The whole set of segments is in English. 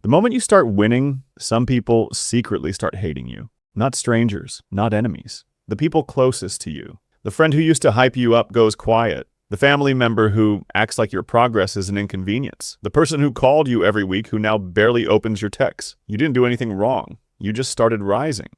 The moment you start winning, some people secretly start hating you. Not strangers, not enemies. The people closest to you. The friend who used to hype you up goes quiet. The family member who acts like your progress is an inconvenience. The person who called you every week who now barely opens your texts. You didn't do anything wrong. You just started rising.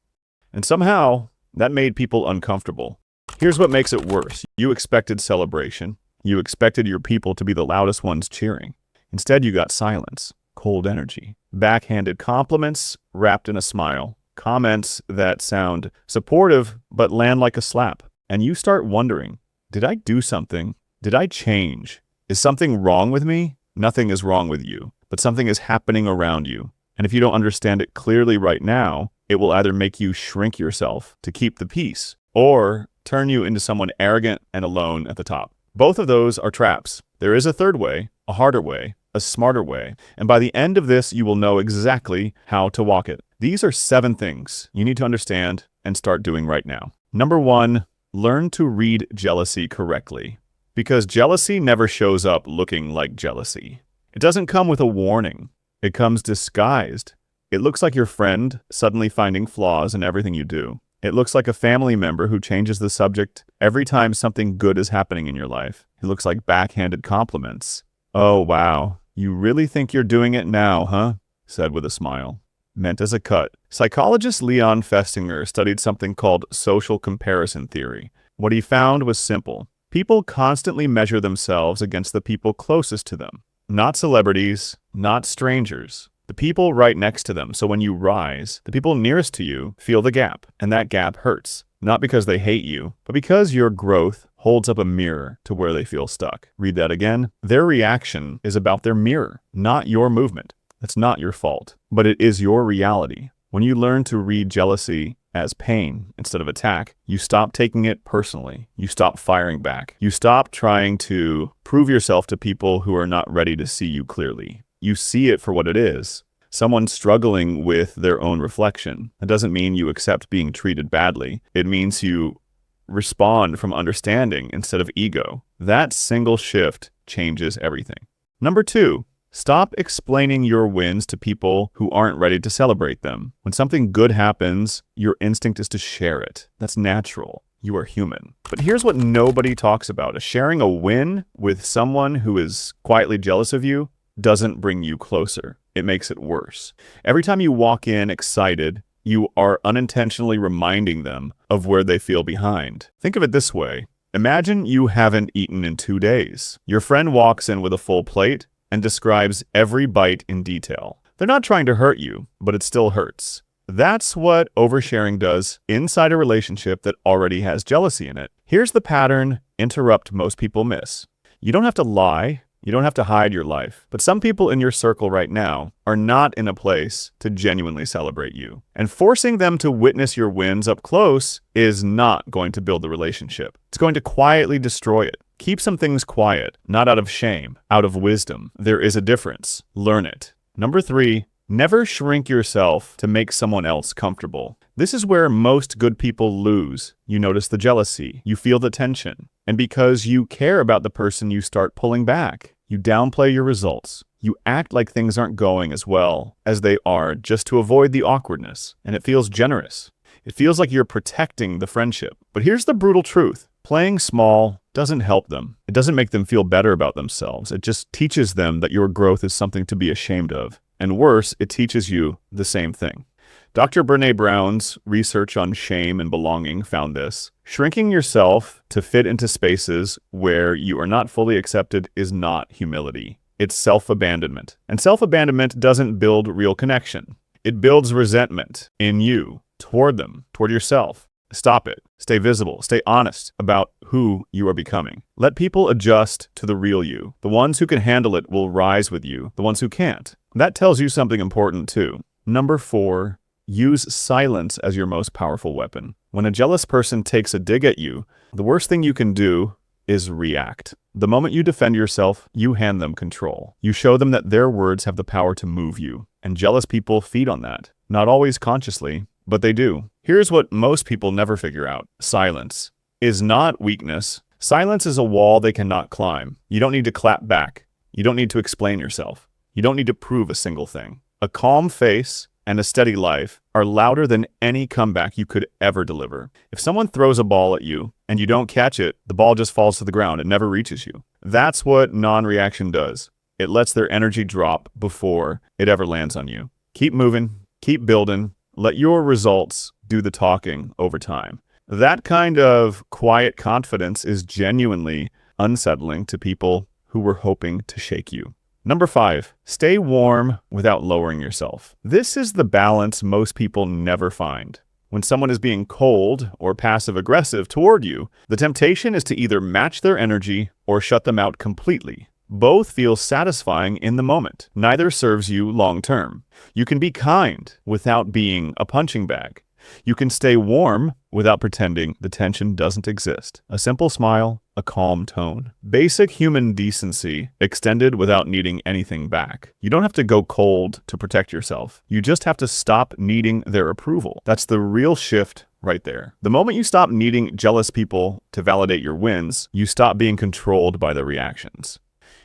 And somehow, that made people uncomfortable. Here's what makes it worse. You expected celebration. You expected your people to be the loudest ones cheering. Instead, you got silence, cold energy, backhanded compliments wrapped in a smile, comments that sound supportive but land like a slap. And you start wondering, did I do something? Did I change? Is something wrong with me? Nothing is wrong with you, but something is happening around you. And if you don't understand it clearly right now, it will either make you shrink yourself to keep the peace or turn you into someone arrogant and alone at the top. Both of those are traps. There is a third way, a harder way, a smarter way. And by the end of this, you will know exactly how to walk it. These are 7 things you need to understand and start doing right now. Number 1, learn to read jealousy correctly. Because jealousy never shows up looking like jealousy. It doesn't come with a warning. It comes disguised. It looks like your friend suddenly finding flaws in everything you do. It looks like a family member who changes the subject every time something good is happening in your life. It looks like backhanded compliments. "Oh, wow. You really think you're doing it now, huh?" said with a smile. Meant as a cut. Psychologist Leon Festinger studied something called social comparison theory. What he found was simple. People constantly measure themselves against the people closest to them. Not celebrities, not strangers. The people right next to them. So when you rise, the people nearest to you feel the gap, and that gap hurts. Not because they hate you, but because your growth holds up a mirror to where they feel stuck. Read that again. Their reaction is about their mirror, not your movement. That's not your fault, but it is your reality. When you learn to read jealousy as pain instead of attack, you stop taking it personally. You stop firing back. You stop trying to prove yourself to people who are not ready to see you clearly. You see it for what it is. Someone struggling with their own reflection. That doesn't mean you accept being treated badly. It means you respond from understanding instead of ego. That single shift changes everything. Number 2, stop explaining your wins to people who aren't ready to celebrate them. When something good happens, your instinct is to share it. That's natural. You are human. But here's what nobody talks about. Sharing a win with someone who is quietly jealous of you doesn't bring you closer. It makes it worse. Every time you walk in excited, you are unintentionally reminding them of where they feel behind. Think of it this way. Imagine you haven't eaten in 2 days. Your friend walks in with a full plate and describes every bite in detail. They're not trying to hurt you, but it still hurts. That's what oversharing does inside a relationship that already has jealousy in it. Here's the pattern interrupt most people miss. You don't have to lie. You don't have to hide your life. But some people in your circle right now are not in a place to genuinely celebrate you. And forcing them to witness your wins up close is not going to build the relationship. It's going to quietly destroy it. Keep some things quiet, not out of shame, out of wisdom. There is a difference. Learn it. Number 3, never shrink yourself to make someone else comfortable. This is where most good people lose. You notice the jealousy. You feel the tension. And because you care about the person, you start pulling back. You downplay your results. You act like things aren't going as well as they are just to avoid the awkwardness. And it feels generous. It feels like you're protecting the friendship. But here's the brutal truth. Playing small doesn't help them. It doesn't make them feel better about themselves. It just teaches them that your growth is something to be ashamed of. And worse, it teaches you the same thing. Dr. Brené Brown's research on shame and belonging found this. Shrinking yourself to fit into spaces where you are not fully accepted is not humility. It's self-abandonment. And self-abandonment doesn't build real connection. It builds resentment in you, toward them, toward yourself. Stop it. Stay visible. Stay honest about who you are becoming. Let people adjust to the real you. The ones who can handle it will rise with you. The ones who can't. That tells you something important too. Number 4, use silence as your most powerful weapon. When a jealous person takes a dig at you, the worst thing you can do is react. The moment you defend yourself, you hand them control. You show them that their words have the power to move you. And jealous people feed on that. Not always consciously, but they do. Here's what most people never figure out. Silence is not weakness. Silence is a wall they cannot climb. You don't need to clap back. You don't need to explain yourself. You don't need to prove a single thing. A calm face and a steady life are louder than any comeback you could ever deliver. If someone throws a ball at you and you don't catch it, the ball just falls to the ground. It never reaches you. That's what non-reaction does. It lets their energy drop before it ever lands on you. Keep moving, keep building, let your results do the talking over time. That kind of quiet confidence is genuinely unsettling to people who were hoping to shake you. Number 5, stay warm without lowering yourself. This is the balance most people never find. When someone is being cold or passive-aggressive toward you, the temptation is to either match their energy or shut them out completely. Both feel satisfying in the moment. Neither serves you long-term. You can be kind without being a punching bag. You can stay warm without pretending the tension doesn't exist. A simple smile, a calm tone. Basic human decency extended without needing anything back. You don't have to go cold to protect yourself. You just have to stop needing their approval. That's the real shift right there. The moment you stop needing jealous people to validate your wins, you stop being controlled by their reactions.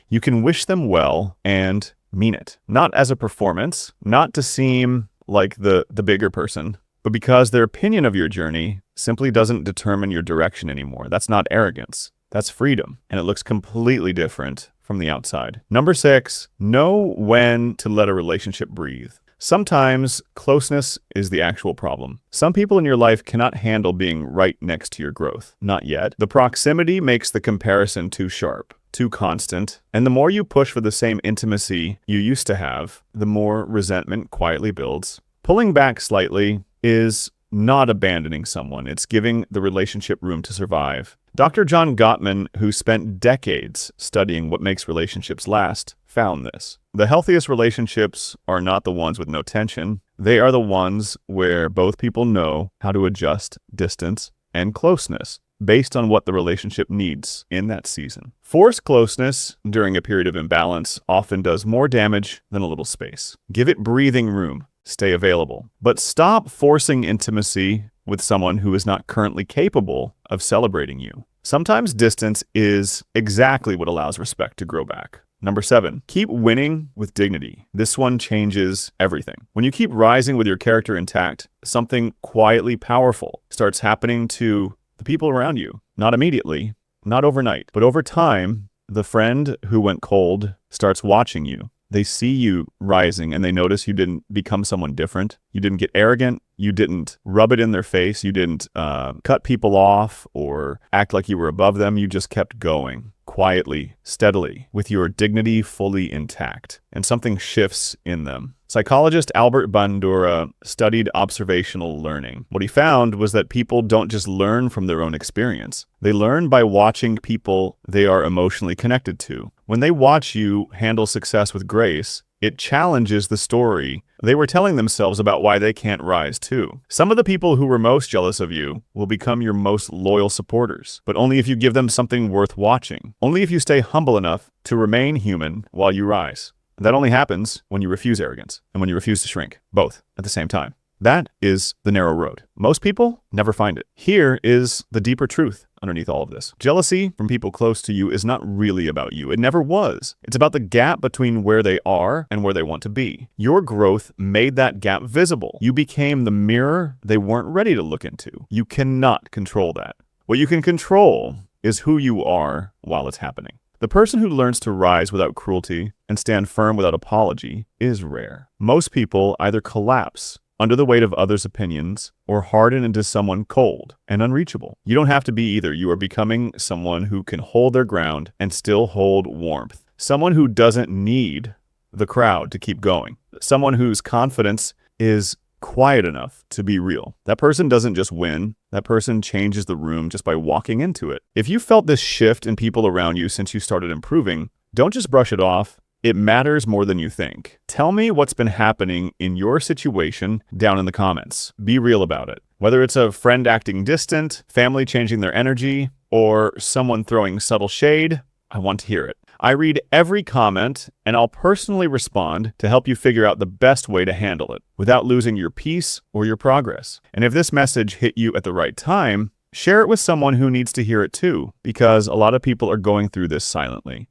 You can wish them well and mean it. Not as a performance, not to seem like the bigger person, but because their opinion of your journey simply doesn't determine your direction anymore. That's not arrogance. That's freedom. And it looks completely different from the outside. Number 6, know when to let a relationship breathe. Sometimes closeness is the actual problem. Some people in your life cannot handle being right next to your growth. Not yet. The proximity makes the comparison too sharp, too constant, and the more you push for the same intimacy you used to have, the more resentment quietly builds. Pulling back slightly is not abandoning someone. It's giving the relationship room to survive. Dr. John Gottman, who spent decades studying what makes relationships last, found this. The healthiest relationships are not the ones with no tension. They are the ones where both people know how to adjust distance and closeness based on what the relationship needs in that season. Forced closeness during a period of imbalance often does more damage than a little space. Give it breathing room. Stay available. But stop forcing intimacy with someone who is not currently capable of celebrating you. Sometimes distance is exactly what allows respect to grow back. Number 7, keep winning with dignity. This one changes everything. When you keep rising with your character intact, something quietly powerful starts happening to the people around you. Not immediately, not overnight, but over time, the friend who went cold starts watching you. They see you rising and they notice you didn't become someone different. You didn't get arrogant. You didn't rub it in their face. You didn't cut people off or act like you were above them. You just kept going quietly, steadily, with your dignity fully intact. And something shifts in them. Psychologist Albert Bandura studied observational learning. What he found was that people don't just learn from their own experience. They learn by watching people they are emotionally connected to. When they watch you handle success with grace, it challenges the story they were telling themselves about why they can't rise too. Some of the people who were most jealous of you will become your most loyal supporters, but only if you give them something worth watching. Only if you stay humble enough to remain human while you rise. That only happens when you refuse arrogance and when you refuse to shrink, both at the same time. That is the narrow road. Most people never find it. Here is the deeper truth underneath all of this. Jealousy from people close to you is not really about you. It never was. It's about the gap between where they are and where they want to be. Your growth made that gap visible. You became the mirror they weren't ready to look into. You cannot control that. What you can control is who you are while it's happening. The person who learns to rise without cruelty and stand firm without apology is rare. Most people either collapse under the weight of others' opinions or harden into someone cold and unreachable. You don't have to be either. You are becoming someone who can hold their ground and still hold warmth. Someone who doesn't need the crowd to keep going. Someone whose confidence is quiet enough to be real. That person doesn't just win. That person changes the room just by walking into it. If you felt this shift in people around you since you started improving, don't just brush it off. It matters more than you think. Tell me what's been happening in your situation down in the comments. Be real about it. Whether it's a friend acting distant, family changing their energy, or someone throwing subtle shade, I want to hear it. I read every comment and I'll personally respond to help you figure out the best way to handle it without losing your peace or your progress. And if this message hit you at the right time, share it with someone who needs to hear it too, because a lot of people are going through this silently.